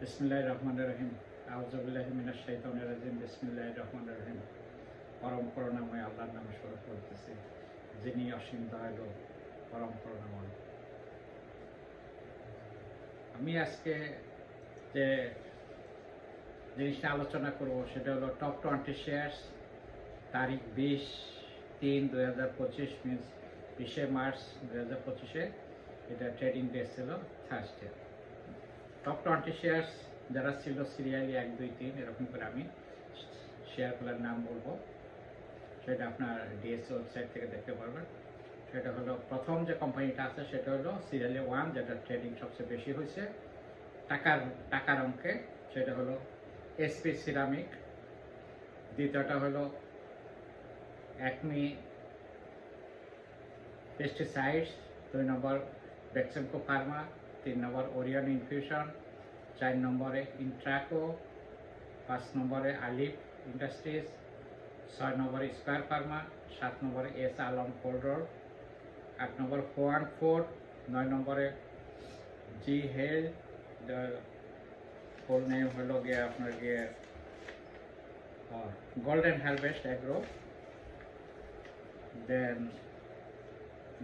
বিসমিল্লাহির রহমানির রহিম। আউযু বিল্লাহি মিনাশ শাইতানির রাজিম। বিসমিল্লাহির রহমানির রহিম। পরম করুণাময় আল্লাহর নামে শুরু করতেছি, যিনি অসীম দয়ালু, পরম করুণাময়। আমি আজকে যে জিনিসটা আলোচনা করব সেটা হলো টপ 20 শেয়ারস, তারিখ 20/3/2025, মিনস 20শে মার্চ 2025-এ। এটা ট্রেডিং ডে ছিল থার্সডে। টপ 20 শেয়ারস যারা ছিল সিরিয়ালি 1, 2, 3 এরকম করে আমি শেয়ারগুলোর নাম বলবো, সেটা আপনার ডিএসসি ওয়েবসাইট থেকে দেখতে পারবেন। সেটা হলো প্রথম যে কোম্পানিটা আছে সেটা হলো সিরিয়ালি 1, যেটা ট্রেডিং সবচেয়ে বেশি হয়েছে টাকার অঙ্কে, সেটা হলো এসপি সিরামিক। দ্বিতীয়টা হলো অ্যাকমি পেস্টিসাইডস, 2 নম্বর বেক্সেমকো ফার্মা, 3 নম্বর ওরিয়ন ইনফিউশন, 4 নম্বরে ইন্ট্রাকো, 5 নম্বরে আলিফ ইন্ডাস্ট্রিজ, 6 নম্বরে স্কয়ার ফার্মা, 7 নম্বরে এস আলম কোল্ড রোড, 8 নম্বর হোয়ান ফোর্ড, 9 নম্বরে জি হেল, ফুল নেম হলো গিয়ে আপনার গিয়ে golden harvest agro, then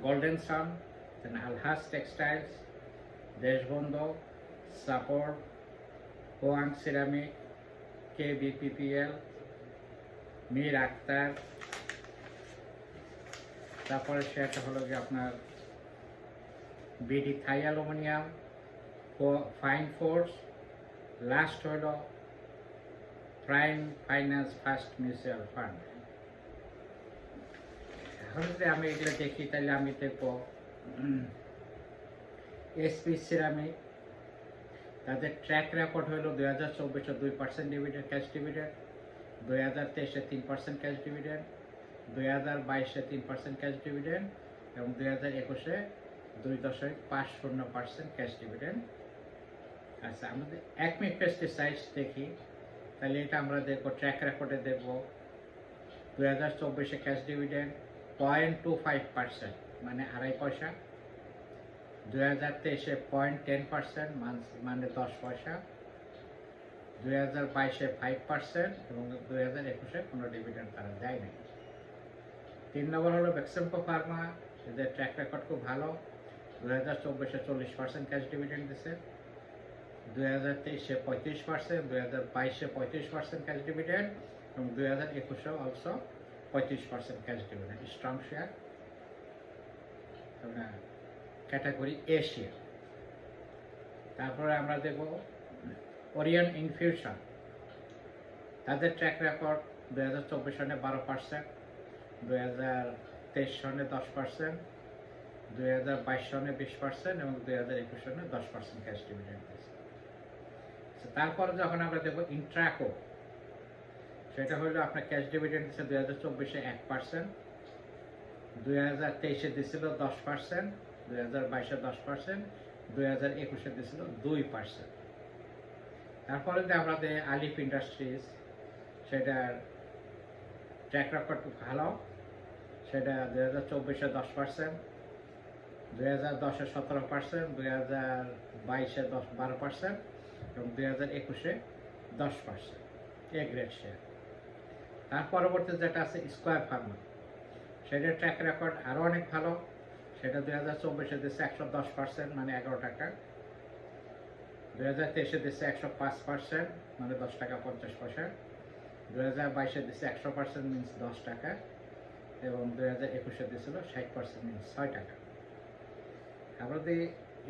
golden sun, then Alhaj textiles, Deshbandhu, support, হোয়াং সিরামিক, KBPPL, মীর আক্তার। তারপরে সেটা হলো যে আপনার BD Thai aluminium, fine force, last হলো prime finance first mutual fund. এখন যদি আমি এগুলো দেখি তাহলে আমি দেখবো এসপি সিরামিক, তাদের ট্র্যাক রেকর্ড হলো 2024-এ 2% ডিভিডেন্ড, ক্যাশ ডিভিডেন্ড, 2023-এ 3% ক্যাশ ডিভিডেন্ড, 2022-এ 3% ক্যাশ ডিভিডেন্ড এবং 2021-এ 2.50% ক্যাশ ডিভিডেন্ড। আচ্ছা, আমাদের অ্যাকমি পেস্টিসাইডস দেখি, তাহলে এটা আমরা দেখবো ট্র্যাক রেকর্ডে দেখবো 2024-এ ক্যাশ ডিভিডেন্ড 0.25%, মানে 2.5 পয়সা, 2023-এ 0.10%, মানে 10 পয়সা, 2022-এ 5% এবং 2021-এ কোনো ডিভিডেন্ড তারা দেয় নাই। 3 নম্বর হলো বেক্সেমকো ফার্মা, এদের ট্র্যাক রেকর্ড খুব ভালো, 2024-এ 40% ক্যাশ ডিভিডেন্ড দিচ্ছে, 2023-এ 35%, 2022-এ 35% ক্যাশ ডিভিডেন্ড এবং 2021-এও also 35% cash dividend. Strong share, category Asia. তারপরে আমরা দেখব ওরিয়ন ইনফিউশন, তাদের ট্র্যাক রেকর্ড 2024 সনে 12%, 2023 সনে 10%, 2022 সনে 20% এবং 2021 সনে 10% ক্যাশ ডিভিডেন্ড দিয়েছে। তারপরে যখন আমরা দেখব ইন্ট্রাকো, সেটা হলো আপনার ক্যাশ ডিভিডেন্ড দিচ্ছে 2024-এ 1%, 2023-এ দিয়েছিল 10%, 2022-এ 10%, 2021-এ দিয়েছিল 2%। তারপরে যে আমাদের আলিফ ইন্ডাস্ট্রিজ, সেটার ট্র্যাক রেকর্ড খুব ভালো, সেটা 2024-এ 10%, 2010-এ 17%, 2022-এ 12% এবং 2021-এ 10%। এ গ্রেড শেয়ার। তার পরবর্তী যেটা আছে স্কয়ার ফার্মা, সেটার ট্র্যাক রেকর্ড আরও অনেক ভালো, সেটা 2024-এ দিচ্ছে 110%, মানে 11 টাকা, 2023-এ দিচ্ছে 105%, মানে 10 টাকা 50 পয়সা, 2022-এ দিচ্ছে 100%, মিনস 10 টাকা এবং 2021-এ দিয়েছিল 60%, মিনস 6 টাকা। আমরা যদি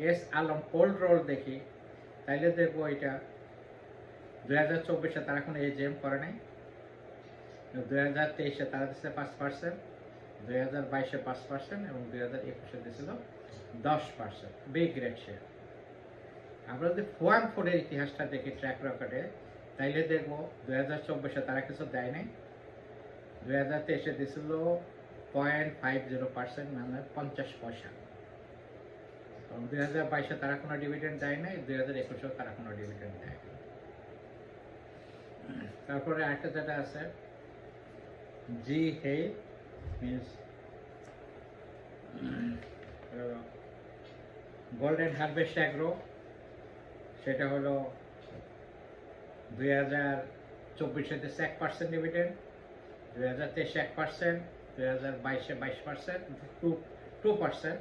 এস আলম কোল্ড রোল দেখি, তাইলে দেখবো এটা 2024-এ তারা কোনো এজিএম করে নাই, 2023-এ তারা দিচ্ছে 5%, 2022-এ 5% এবং 2021-এ দিয়েছিল 10%। Big grade share. আমরা যদি হোয়ান ফোর্ডের ইতিহাসটা দেখি ট্র্যাক রেকর্ডে, তাইলে দেখবো 2024-এ তারা কিছু দেয় নাই, 2023-এ দিয়েছিল 0.50%, মানে 50 পয়সা এবং 2022-এ তারা কোনো ডিভিডেন্ড দেয় নাই, 2021-এও তারা কোনো ডিভিডেন্ড দেয় নাই। তারপরে আরেকটা যেটা আছে জি হে, মিনস গোল্ডেন হারভেস্ট এগ্রো, সেটা হলো 2024 দিচ্ছে 1% ডিভিডেন্ড, 2023 1%, 2022 22%, 2%,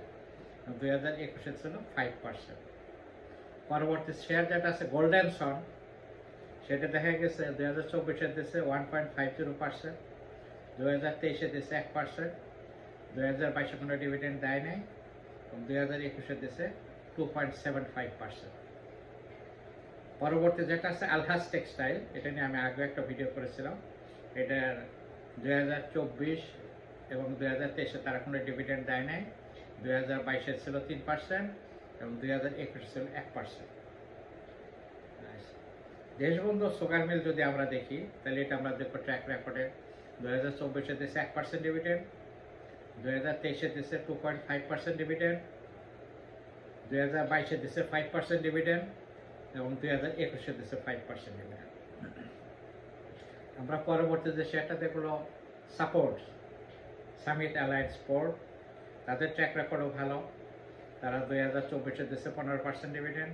2021 ছিল 5%। পরবর্তী শেয়ার যেটা আছে গোল্ডেন সন, সেটা দেখা গেছে 2024 দিচ্ছে 1.50%, 2023 দিচ্ছে 1%, 2022 কোনো ডিভিডেন্ড দেয় নাই, এবং 2021 দিচ্ছে 2.75%। পরবর্তী যেটা আছে আলহাজ টেক্সটাইল, এটা নিয়ে আমি আগে একটা ভিডিও করেছিলাম। এটার 2024 এবং 2023 তারা কোনো ডিভিডেন্ড দেয় নাই, 2022 ছিল 3% এবং 2021 ছিল 1%। দেশবন্ধু সুগার মিল যদি আমরা দেখি, তাহলে এটা আমরা দেখবো ট্র্যাক রেকর্ডে 2024 দিচ্ছে 1% ডিভিডেন্ড, 2023 দিচ্ছে 2.5% ডিভিডেন্ড, 2022 দিচ্ছে 5% ডিভিডেন্ড এবং 2021 দিচ্ছে 5% ডিভিডেন্ড। আমরা পরবর্তী যে শেয়ারটা দেখলো সাপোর্ট সামিট অ্যালায়েন্স স্পোর্ট, তাদের ট্র্যাক রেকর্ডও ভালো। তারা 2024 দিচ্ছে 15% ডিভিডেন্ড,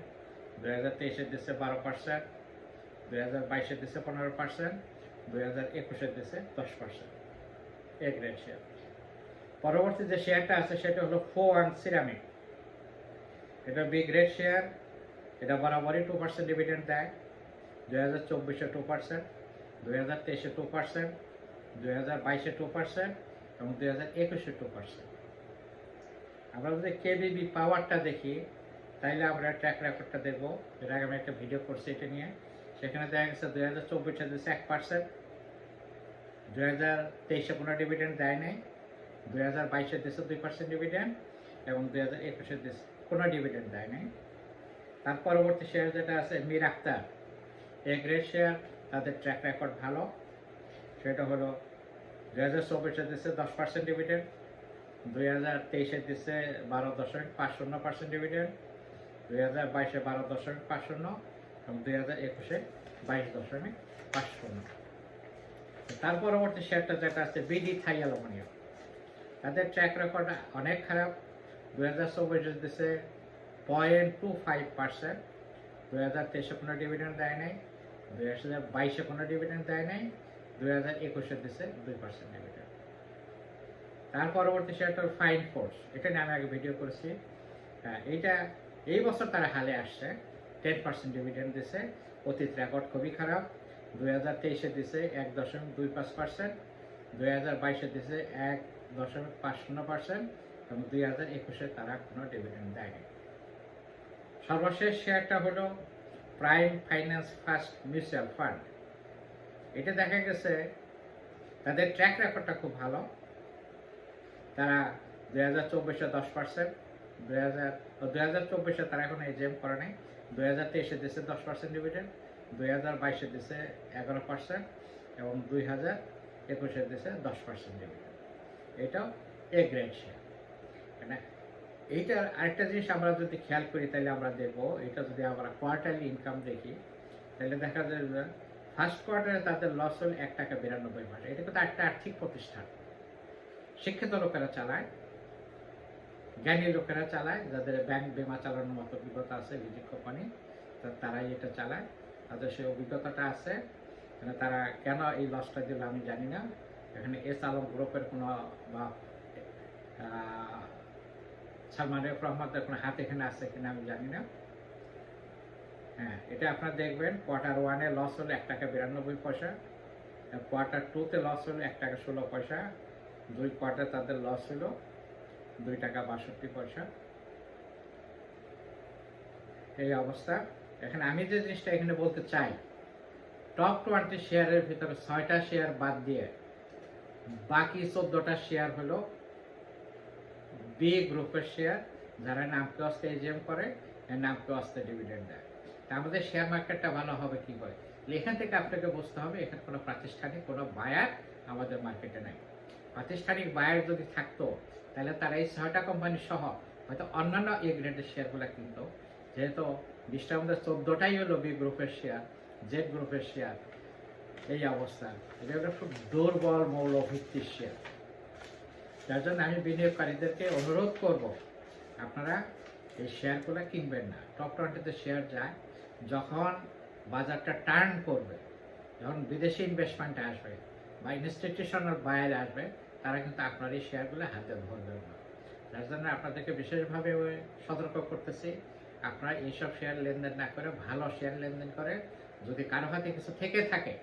2023 দিচ্ছে 12%, 2022 দিচ্ছে 15%, 2021 দিচ্ছে 10%। এ গ্রেড শেয়ার। পরবর্তী যে শেয়ারটা আছে সেটা হলো ফোয়ান সিরামিক, এটা বি গ্রেড শেয়ার। এটা বরাবরই 2% ডিভিডেন্ড দেয়, 2024 2%, 2023 2%, 2022 2% এবং 2021 2%। আমরা যদি কেবিবি পাওয়ারটা দেখি, তাইলে আমরা ট্র্যাক রেকর্ডটা দেখবো। এর আগে আমি একটা ভিডিও করছি এটা নিয়ে, সেখানে দেখা গেছে 2024 দিচ্ছে 1%, 2023 কোনো ডিভিডেন্ড দেয় নাই, 2022 দিচ্ছে 2% ডিভিডেন্ড এবং 2021 দিচ্ছে কোনো ডিভিডেন্ড দেয় নাই। তার পরবর্তী শেয়ার যেটা আছে Mir Akhtar, A grade share, তাদের ট্র্যাক রেকর্ড ভালো। সেটা হলো 2024 দিচ্ছে 10% ডিভিডেন্ড, 2023 দিচ্ছে 12.50% ডিভিডেন্ড, 2022 12.50 এবং 2021 22.50। তার পরবর্তী শেয়ারটা যেটা আছে বিডি থাই অ্যালুমিনিয়াম, তাদের ট্র্যাক রেকর্ড অনেক খারাপ। 2024 দিচ্ছে 0.25%, 2023 কোনো ডিভিডেন্ড দেয় নাই, 2022 কোনো ডিভিডেন্ড দেয় নাই, 2021 দিচ্ছে 2% ডিভিডেন্ড। তার পরবর্তী শেয়ারটা ফাইন ফোর্স, এটা নিয়ে আমি আগে ভিডিও করেছি। এইটা এই বছর তারা হালে আসছে, 10% ডিভিডেন্ড দিছে। অতীত রেকর্ড খুবই খারাপ। 2023 দিছে 1.25%, 2022 দিছে 1.50% এবং 2021 তারা কোনো ডিভিডেন্ড দেয়নি। সর্বশেষ শেয়ারটা হলো prime finance first mutual fund. এটা দেখা গেছে তাদের ট্র্যাক রেকর্ডটা খুব ভালো। তারা 2024 10%, 2024 তারা এখন এজিএম করে নাই, 2023 দিচ্ছে 10% ডিভিডেন্ড, 2022 দিচ্ছে 11% এবং 2021 দিচ্ছে 10% ডিভিডেন্ড। এটাও এ গ্রেড শেয়ার। মানে এইটার আরেকটা জিনিস আমরা যদি খেয়াল করি, তাহলে আমরা দেখবো, এটা যদি আমরা কোয়ার্টারলি ইনকাম দেখি, তাহলে দেখা যাবে ফার্স্ট কোয়ার্টারে তাদের লস হল 1 টাকা 92 পয়সা। এটা কিন্তু একটা আর্থিক প্রতিষ্ঠান, শিক্ষিত লোকেরা চালায়, জ্ঞানী লোকেরা চালায়, যাদের ব্যাংক বিমা চালানোর মতো অভিজ্ঞতা আছে, লিজিং কোম্পানি, তারাই এটা চালায়, তাদের সেই অভিজ্ঞতাটা আছে। মানে তারা কেন এই লসটা দিল আমি জানি না। এখানে এস আলম গ্রুপের কোনো বা সালমান এফ রহমানের কোনো হাত এখানে আছে কিনা আমি জানি না। হ্যাঁ, এটা আপনারা দেখবেন, কোয়ার্টার 1-এ লস হলো 1 টাকা 92 পয়সা, কোয়ার্টার 2-তে লস হলো 1 টাকা 16 পয়সা, 2 কোয়ার্টার তাদের লস হলো 2 টাকা 62 পয়সা। এই অবস্থা। এখানে আমি যে জিনিসটা এখানে বলতে চাই, টপ 20 শেয়ারের ভিতরে 6টা শেয়ার বাদ দিয়ে বাকি 14টা শেয়ার হলো বি গ্রুপের শেয়ার, যারা নামকে অস্তে এজিএম করে, নামকে অস্তে ডিভিডেন্ড দেয়। তা আমাদের শেয়ার মার্কেটটা ভালো হবে কি করে? এখান থেকে আপনাকে বুঝতে হবে, এখানে কোনো প্রাতিষ্ঠানিক কোনো বায়ার আমাদের মার্কেটে নাই। প্রাতিষ্ঠানিক বায়ার যদি থাকতো, তাহলে তারা এই 6টা কোম্পানি সহ হয়তো অন্যান্য এ গ্রেডের শেয়ারগুলো কিনতো। যেহেতু 20টার মধ্যে 14টাই হলো বি গ্রুপের শেয়ার, জেড গ্রুপের শেয়ার। এই অবস্থা, এটা একটা খুব দুর্বল মৌলভিত্তিক শেয়ার। যার জন্য আমি বিনিয়োগকারীদেরকে অনুরোধ করব, আপনারা এই শেয়ারগুলো কিনবেন না। টপ 20-তে শেয়ার যায়, যখন বাজারটা টার্ন করবে, যখন বিদেশি ইনভেস্টমেন্ট আসবে বা ইনস্টিটিউশনাল বায়ার আসবে, তারা কিন্তু আপনার এই শেয়ারগুলো হাতে ধরবে না। যার জন্য আপনাদেরকে বিশেষভাবে সতর্ক করতেছি, আপনারা এইসব শেয়ার লেনদেন না করে ভালো শেয়ার লেনদেন করে, যদি কারো হাতে কিছু থেকে থাকে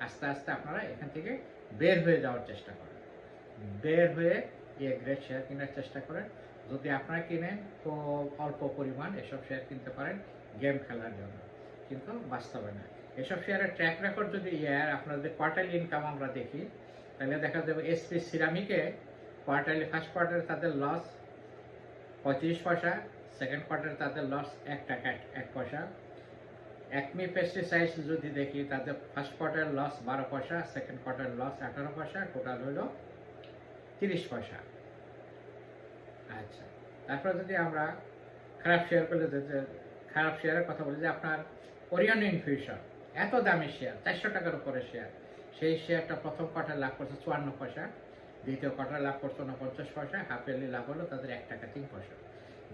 আস্তে আস্তে আপনারা এখান থেকে বের হয়ে যাওয়ার চেষ্টা করেন, বের হয়ে এ গ্রেড শেয়ার কেনার চেষ্টা করেন। যদি আপনারা কিনেন তো অল্প পরিমাণ এসব শেয়ার কিনতে পারেন গেম খেলার জন্য, কিন্তু বাস্তবে না। এসব শেয়ারের ট্র্যাক রেকর্ড যদি আপনাদের কোয়ার্টারলি ইনকাম আমরা দেখি, তাহলে দেখা যাবে এসপি সিরামিকে কোয়ার্টারলি ফার্স্ট কোয়ার্টারে তাদের লস 35 পয়সা, সেকেন্ড কোয়ার্টারে তাদের লস 1 টাকা 1 পয়সা। একমি পেস্টিসাইডস যদি দেখি, তাদের ফার্স্ট কোয়ার্টার লস 12 পয়সা, সেকেন্ড কোয়ার্টার লস 18 পয়সা, টোটাল হলো 30 পয়সা। আচ্ছা, তারপর যদি আমরা খারাপ শেয়ার করলে, খারাপ শেয়ারের কথা বলি, যে আপনার ওরিয়ন ইনফিউশন এত দামি শেয়ার, 400 টাকার উপরে শেয়ার, সেই শেয়ারটা প্রথম কোয়ার্টার লাভ করছে 54 পয়সা, দ্বিতীয় কোয়ার্টার লাভ করছে 49 পয়সা, হাফ ইয়ারলি লাভ হলো তাদের 1 টাকা 3 পয়সা।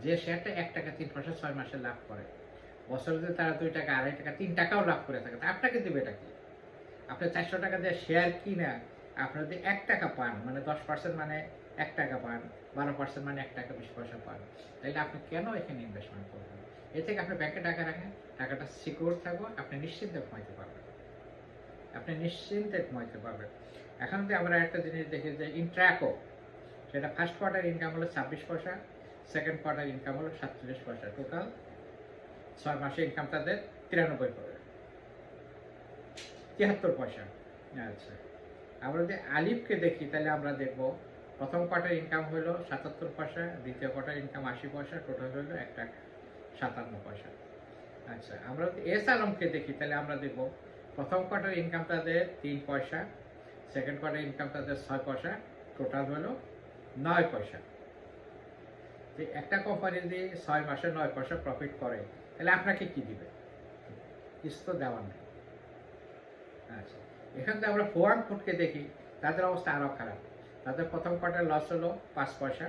যে শেয়ারটা 1 টাকা 3 পয়সা 6 মাসে লাভ করে, বছরে যদি তারা 2 টাকা 2.5 টাকা 3 টাকাও লাভ করে থাকে, তা আপনাকে দেবে এটা কি? আপনি 400 টাকা দিয়ে শেয়ার কিনা আপনি যদি 1 টাকা পান, মানে 10% মানে 1 টাকা পান, 12% মানে 1 টাকা 20 পয়সা পান, তাহলে আপনি কেন এখানে ইনভেস্টমেন্ট করবেন? এর থেকে আপনি ব্যাংকে টাকা রাখেন, টাকাটা সিকিউর থাকবে, আপনি নিশ্চিন্তে ঘুমাইতে পারবেন, আপনি নিশ্চিন্তে ঘুমাইতে পারবেন। এখন যদি আমরা একটা জিনিস দেখি যে ইন্ট্রাকো, সেটা ফার্স্ট কোয়ার্টার ইনকাম হলো 26 পয়সা, সেকেন্ড কোয়ার্টার ইনকাম হলো 47 পয়সা, টোটাল 6 মাসে ইনকাম তাদের 93 পয়সা, 73 পয়সা। আচ্ছা, আমরা যদি আলিফকে দেখি, তাহলে আমরা দেখব প্রথম কোয়ার্টার ইনকাম হলো 77 পয়সা, দ্বিতীয় কোয়ার্টার ইনকাম 80 পয়সা, টোটাল হলো 1 টাকা 57 পয়সা। আচ্ছা, আমরা যদি এস আলমকে দেখি, তাহলে আমরা দেখব প্রথম কোয়ার্টার ইনকাম তাদের 3 পয়সা, সেকেন্ড কোয়ার্টার ইনকাম তাদের 6 পয়সা, টোটাল হলো 9 পয়সা। যে একটা কোম্পানি যদি 6 মাসে 9 পয়সা প্রফিট করে, তাহলে আপনাকে কি দিবে? কিছু তো দেওয়ার নেই। আচ্ছা, এখান থেকে আমরা ফোয়ান ফুডকে দেখি, তাদের অবস্থা আরও খারাপ। তাদের প্রথম কোয়ার্টার লস হলো 5 পয়সা,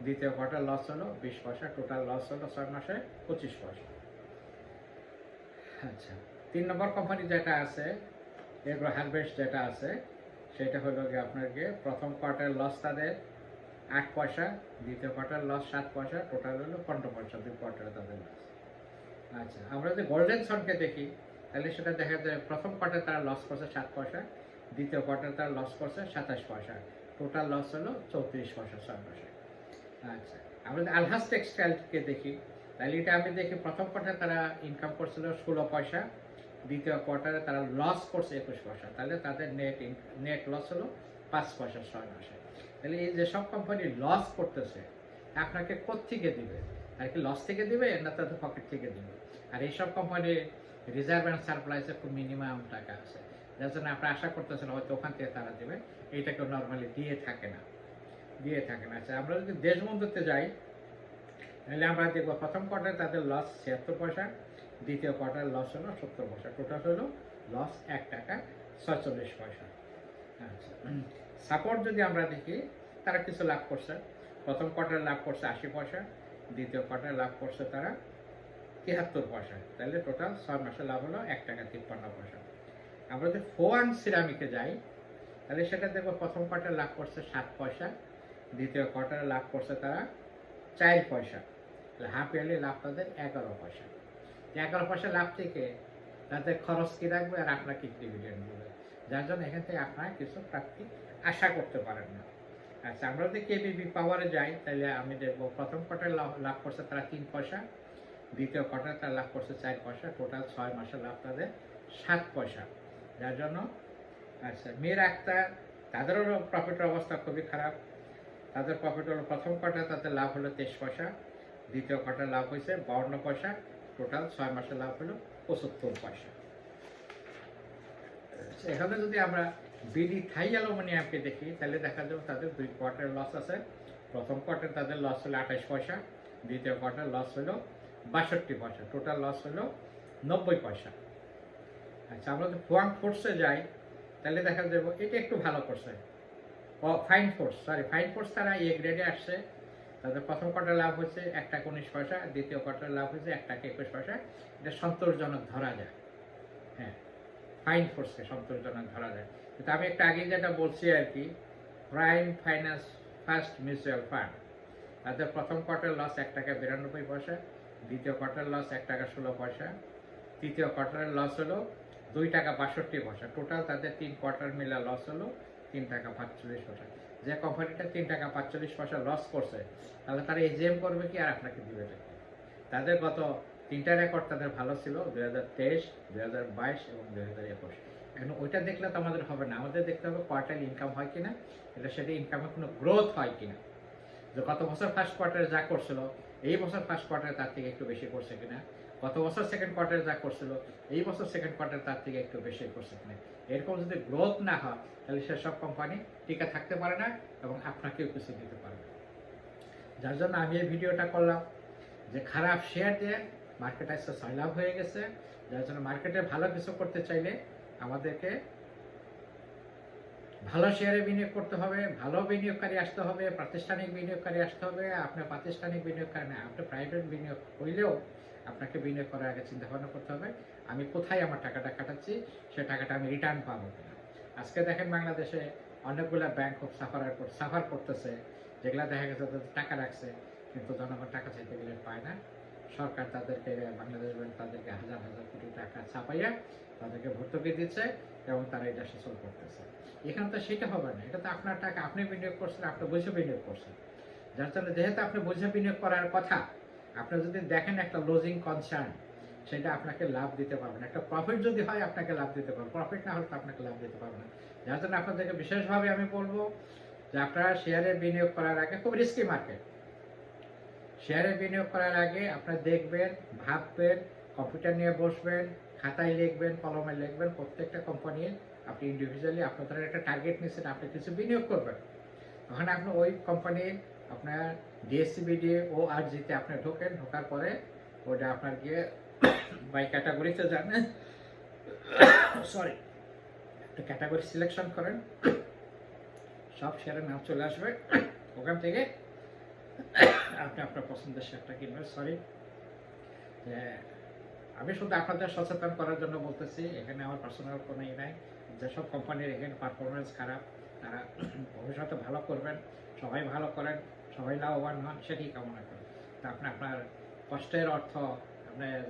দ্বিতীয় কোয়ার্টার লস হলো 20 পয়সা, টোটাল লস হলো 6 মাসে 25 পয়সা। আচ্ছা, 3 নম্বর কোম্পানি যেটা আছে, এগ্রো হারভেস্ট যেটা আছে, সেটা হলো গিয়ে আপনার গিয়ে প্রথম কোয়ার্টার লস তাদের 8 পয়সা, দ্বিতীয় কোয়ার্টার লস 7 পয়সা, টোটাল হলো 15 পয়সা, 2 কোয়ার্টারে তাদের লস। আচ্ছা, আমরা যদি গোল্ডেন সনকে দেখি, তাহলে সেটা দেখা যায় প্রথম কোয়ার্টার তারা লস করছে 7 পয়সা, দ্বিতীয় কোয়ার্টার তারা লস করছে 27 পয়সা, টোটাল লস হলো 34 পয়সা 6 মাসে। আচ্ছা, আমরা যদি আলহাস টেক্সটাইলকে দেখি, তাহলে এটা আমি দেখি প্রথম কোয়ার্টারে তারা ইনকাম করছিল 16 পয়সা, দ্বিতীয় কোয়ার্টারে তারা লস করছে 21 পয়সা, তাহলে তাদের নেট লস হলো 5 পয়সা 6 মাসে। তাহলে এই যে সব কোম্পানি লস করতেছে, আপনাকে কোত্থেকে দিবে? আর কি লস থেকে দিবে না তাদের পকেট থেকে দিবে? আর এইসব কোম্পানির রিজার্ভ অ্যান্ড সারপ্লাইসে খুব মিনিমাম টাকা আছে, যার জন্য আপনি আশা করতেছেন হয়তো ওখান থেকে তারা দেবে, এইটাকে নর্মালি দিয়ে থাকে না। আচ্ছা, আমরা যদি দেশবন্ধুতে যাই, তাহলে আমরা দেখবো প্রথম কোয়ার্টারে তাদের লস 76 পয়সা, দ্বিতীয় কোয়ার্টার লস হলো 70 পয়সা, টোটাল হলো লস 1 টাকা 46 পয়সা। আচ্ছা, সাপোর্ট যদি আমরা দেখি, তারা কিছু লাভ করছে, প্রথম কোয়ার্টারে লাভ করছে 80 পয়সা, দ্বিতীয় কোয়ার্টারে লাভ করছে তারা 73 পয়সা, তাহলে টোটাল 6 মাসে লাভ হলো 1 টাকা 53 পয়সা। আমরা যদি ফোয়ান সিরামিকে যাই, তাহলে সেটা দেখবো প্রথম কোয়ার্টারে লাভ করছে 7 পয়সা, দ্বিতীয় কোয়ার্টারে লাভ করছে তারা 4 পয়সা, হাফ ইয়ারলি লাভ তাদের 11 পয়সা। 11 পয়সা লাভ থেকে তাদের খরচ কি রাখবে আর আপনাকে ডিভিডেন্ড দেবে, যার জন্য এখান থেকে আপনারা কিছু প্রাপ্তি আশা করতে পারেন না। আচ্ছা, আমরা যদি কেবিবি পাওয়ারে যাই, তাহলে আমি দেখবো প্রথম কোয়ার্টারে লাভ করছে তারা 3 পয়সা, দ্বিতীয় কোয়ার্টারে তারা লাভ করছে 4 পয়সা, টোটাল 6 মাসে লাভ তাদের 7 পয়সা, যার জন্য। আচ্ছা, মীর আক্তার, তাদেরও প্রফিটের অবস্থা খুবই খারাপ। তাদের প্রফিট হলো প্রথম কোয়ার্টারে তাদের লাভ হলো 23 পয়সা, দ্বিতীয় কোয়ার্টার লাভ হয়েছে 52 পয়সা, টোটাল 6 মাসে লাভ হলো 75 পয়সা। এখানে যদি আমরা বিডি থাই অ্যালুমিনিয়ামকে দেখি, তাহলে দেখা যাবে তাদের 2 কোয়ার্টার লস আছে। প্রথম কোয়ার্টার তাদের লস হলো 28 পয়সা, দ্বিতীয় কোয়ার্টার লস হলো 62 পয়সা, টোটাল লস হলো 90 পয়সা। আচ্ছা, আমরা যদি ফোয়াং ফোর্সে যাই, তাহলে দেখা যাবে এটা একটু ভালো করছে। ফাইন ফোর্স তারা এ গ্রেডে আসছে, তাদের প্রথম কোয়ার্টার লাভ হচ্ছে 1 টাকা 19 পয়সা, দ্বিতীয় কোয়ার্টার লাভ হচ্ছে 1 টাকা 21 পয়সা, এটা সন্তোষজনক ধরা যায়। হ্যাঁ, ফাইন করছে, সন্তোষজনক ধরা যায়। কিন্তু আমি একটা আগে যেটা বলছি আর কি, prime finance first mutual fund, তাদের প্রথম কোয়ার্টার লস 1 টাকা 92 পয়সা, দ্বিতীয় কোয়ার্টার লস 1 টাকা 16 পয়সা, তৃতীয় কোয়ার্টারের লস হলো 2 টাকা 62 পয়সা। টোটাল তাদের 3 কোয়ার্টার মিলে লস হলো 3 টাকা 45 পয়সা। যে কোম্পানিটা 3 টাকা 45 পয়সা লস করছে, তাহলে তারা এজিএম করবে কি আর আপনাকে দিবে না? তাদের গত 3টা রেকর্ড তাদের ভালো ছিল, 2023, 2022 এবং 2021। এখন ওইটা দেখলে তো আমাদের হবে না, আমাদের দেখতে হবে কোয়ার্টারলি ইনকাম হয় কিনা, এটা সেটা ইনকামে কোনো গ্রোথ হয় কিনা। যে গত বছর ফার্স্ট কোয়ার্টারে যা করছিল, এই বছর ফার্স্ট কোয়ার্টারে তার থেকে একটু বেশি করছে কিনা, গত বছর সেকেন্ড কোয়ার্টারে যা করছিল, এই বছর সেকেন্ড কোয়ার্টারে তার থেকে একটু বেশি করছে কিনা। এরকম যদি গ্রোথ না হয়, তাহলে সেসব কোম্পানি টিকে থাকতে পারে না এবং আপনাকেও কিছু দিতে পারবে। যার জন্য আমি এই ভিডিওটা করলাম, যে খারাপ শেয়ার দিয়ে মার্কেট আজকে সয়লাভ হয়ে গেছে। যার জন্য মার্কেটে ভালো কিছু করতে চাইলে আমাদেরকে ভালো শেয়ারে বিনিয়োগ করতে হবে, ভালো বিনিয়োগকারী আসতে হবে, প্রাতিষ্ঠানিক বিনিয়োগকারী আসতে হবে। আপনার প্রাতিষ্ঠানিক বিনিয়োগকারী না, আপনি প্রাইভেট বিনিয়োগ হইলেও আপনাকে বিনিয়োগ করার আগে চিন্তা ভাবনা করতে হবে, আমি কোথায় আমার টাকাটা খাটাচ্ছি, সে টাকাটা আমি রিটার্ন পাবো কিনা। আজকে দেখেন বাংলাদেশে অনেকগুলো ব্যাংক খুব সাফার করতেছে, যেগুলো দেখা গেছে তাদের টাকা রাখছে, কিন্তু জনগণ টাকা চাইতে গেলে পায় না। সরকার তাদেরকে, বাংলাদেশ ব্যাংক তাদেরকে হাজার হাজার কোটি টাকা ছাপাইয়া তাদেরকে ভর্তুকি দিচ্ছে এবং তারা এটা সচল করতেছে। এখানে তো সেটা হবে না, এটা তো আপনার টাকা, আপনি বিনিয়োগ করছেন, আপনি বুঝে বিনিয়োগ করছেন। যার জন্য যেহেতু আপনি বুঝে বিনিয়োগ করার কথা, আপনি যদি দেখেন একটা লজিং কনসার্ন, সেটা আপনাকে লাভ দিতে পারবে না। একটা প্রফিট যদি হয় আপনাকে লাভ দিতে পারবে, প্রফিট না হলে তো আপনাকে লাভ দিতে পারবে না। যার জন্য আপনাদেরকে বিশেষভাবে আমি বলবো যে আপনারা শেয়ারে বিনিয়োগ করার আগে, খুব রিস্কি মার্কেট, শেয়ারে বিনিয়োগ করার আগে আপনারা দেখবেন, ভাববেন, কম্পিউটার নিয়ে বসবেন, খাতায় লিখবেন, কলমে লিখবেন, প্রত্যেকটা কোম্পানির আপনি ইন্ডিভিজুয়ালি আপনাদের একটা টার্গেট নিচ্ছেন, আপনি কিছু বিনিয়োগ করবেন। ওখানে আপনি ওই কোম্পানির আপনার ডিএসসিবিডি ও আর জিতে আপনি ঢোকার পরে ওটা আপনার গিয়ে বাই ক্যাটাগরিতে যান, সরি, একটা ক্যাটাগরি সিলেকশন করেন, সব শেয়ারের নাম চলে আসবে, ওখান থেকে আপনি আপনার পছন্দের শেয়ারটা কিনবেন। সরি, আমি শুধু আপনাদের সচেতন করার জন্য বলতেছি, এখানে আমার পার্সোনাল কোনো নাই। যেসব কোম্পানির এখানে পারফরমেন্স খারাপ, তারা ভবিষ্যতে ভালো করবেন, সবাই ভালো করেন, সবাই লাভবান হন, সেটি কামনা করেন। তা আপনি আপনার কষ্টের অর্থ, আপনার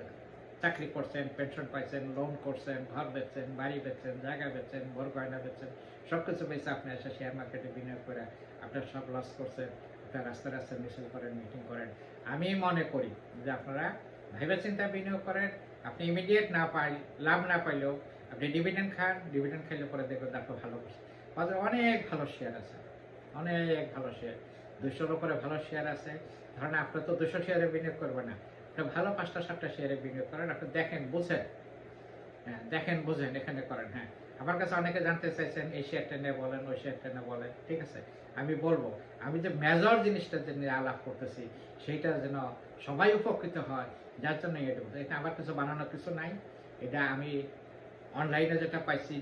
চাকরি করছেন, পেনশন পাইছেন, লোন করছেন, ঘর বেচছেন, বাড়ি বেচছেন, জায়গা বেচছেন, বড় গয়না বেচছেন, সব কিছু বেচে আপনি এসে শেয়ার মার্কেটে বিনিয়োগ করে আপনার সব লস করছেন, আপনার রাস্তায় রাস্তায় মিছিল করেন, মিটিং করেন। আমি মনে করি যে আপনারা ভেবে চিন্তা বিনিয়োগ করেন। আপনি ইমিডিয়েট লাভ না পাইলেও আপনি ডিভিডেন্ড খান, ডিভিডেন্ড খাইলে পরে দেখবেন আপনার ভালো করছে। বাজারে অনেক ভালো শেয়ার আছে, অনেক ভালো শেয়ার, 200-র উপরে ভালো শেয়ার আছে। ধরেন আপনি তো 200 শেয়ারে বিনিয়োগ করবেন না, আপনি ভালো 5টা-7টা শেয়ারে বিনিয়োগ করেন, আপনি দেখেন বুঝেন, হ্যাঁ দেখেন বুঝেন, এখানে করেন। হ্যাঁ, আমার কাছে অনেকে জানতে চাইছেন এই শেয়ারটা নিয়ে বলেন, ওই শেয়ারটা নিয়ে বলেন, ঠিক আছে, আমি বলবো, আমি যে মেজর জিনিসটা যে নিয়ে আলাপ করতেছি সেইটা যেন সবাই উপকৃত হয়, যার জন্য এটা আমার কিছু বানানোর কিছু নাই। এটা আমি অনলাইনে যেটা পাইছি,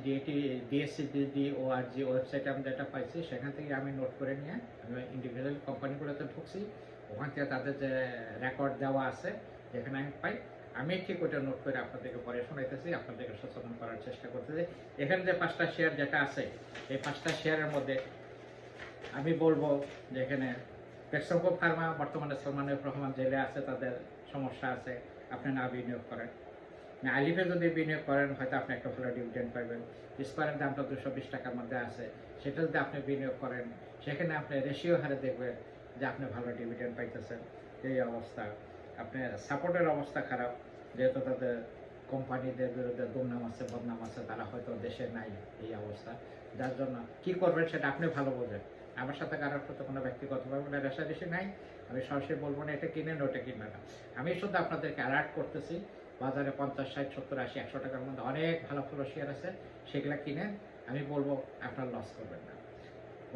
ডিএসসিবিডি ওআরজি ওয়েবসাইটে আমি যেটা পাইছি, সেখান থেকে আমি নোট করে নিয়ে আমি ইন্ডিভিজুয়াল কোম্পানিগুলোতে ঢুকছি, ওখান থেকে তাদের যে রেকর্ড দেওয়া আছে যেখানে আমি পাই, আমি ঠিক ওটা নোট করে আপনাদেরকে পরে শোনাইতেছি, আপনাদেরকে সচেতন করার চেষ্টা করতেছি। এখানে যে 5টা শেয়ার যেটা আছে, এই 5টা শেয়ারের মধ্যে আমি বলবো যে এখানে পেট্রোকো ফার্মা, বর্তমানে সালমানের রহমান জেলে আছে, তাদের সমস্যা আছে, আপনি না বিনিয়োগ করেন। আলিফে যদি বিনিয়োগ করেন, হয়তো আপনি একটা ভালো ডিভিডেন্ড পাবেন। স্কোয়ারের দামটা 220 টাকার মধ্যে আছে, সেটা যদি আপনি বিনিয়োগ করেন, সেখানে আপনি রেশিও হারে দেখবেন যে আপনি ভালো ডিভিডেন্ড পাইতেছেন। এই অবস্থা, আপনার সাপোর্টের অবস্থা খারাপ, যেহেতু তাদের কোম্পানিদের বিরুদ্ধে দুর্নাম আছে, বদনাম আছে, তারা হয়তো দেশে নাই, এই অবস্থা। যার জন্য কি করবেন সেটা আপনি ভালো বোঝেন। আমার সাথে কারোর সাথে কোনো ব্যক্তিগতভাবে কোনো রেশারেশি নাই, আমি সরাসরি বলবো না এটা কিনেন ওটা কিনবেন না। আমি শুধু আপনাদেরকে অ্যালার্ট করতেছি, বাজারে 50, 60, 70, 80, 100 টাকার মধ্যে অনেক ভালো ভালো শেয়ার আছে, সেগুলো কিনেন। আমি বলবো আপনার লস করবেন না।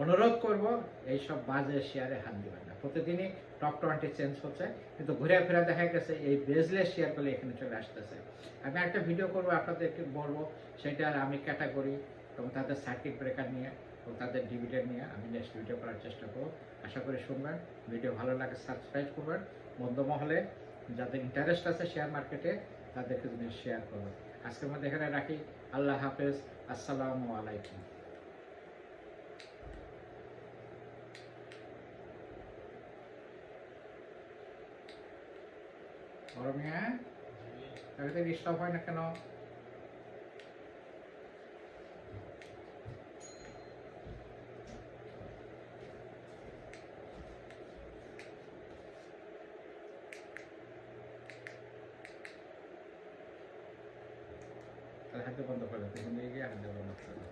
অনুরোধ করব এইসব বাজে শেয়ারে হাত দিবেন না। প্রতিদিনই টপ 20 চেঞ্জ হচ্ছে, কিন্তু ঘুরে ফিরে দেখা গেছে এই বেজলেস শেয়ারগুলো এখানে চলে আসতেছে। আমি একটা ভিডিও করবো, আপনাদেরকে বলবো, সেটা আমি ক্যাটাগরি এবং তাদের সার্কিট ব্রেকার নিয়ে এবং তাদের ডিভিডেন্ড নিয়ে আমি নেক্সট ভিডিও করার চেষ্টা করবো। আশা করি শুনবেন, ভিডিও ভালো লাগে সাবস্ক্রাইব করবেন, বন্ধুমহলে যাদের ইন্টারেস্ট আছে শেয়ার মার্কেটে তাদেরকে জিনিস শেয়ার করবেন। আজকের মধ্যে এখানে রাখি। আল্লাহ হাফেজ। আসসালামু আলাইকুম। মিয়া তাহলে ডিস্টার্ব হয় না কেন? তাহলে হাতে বন্ধ করে, তুমি গিয়ে হাতে বন্ধ করে।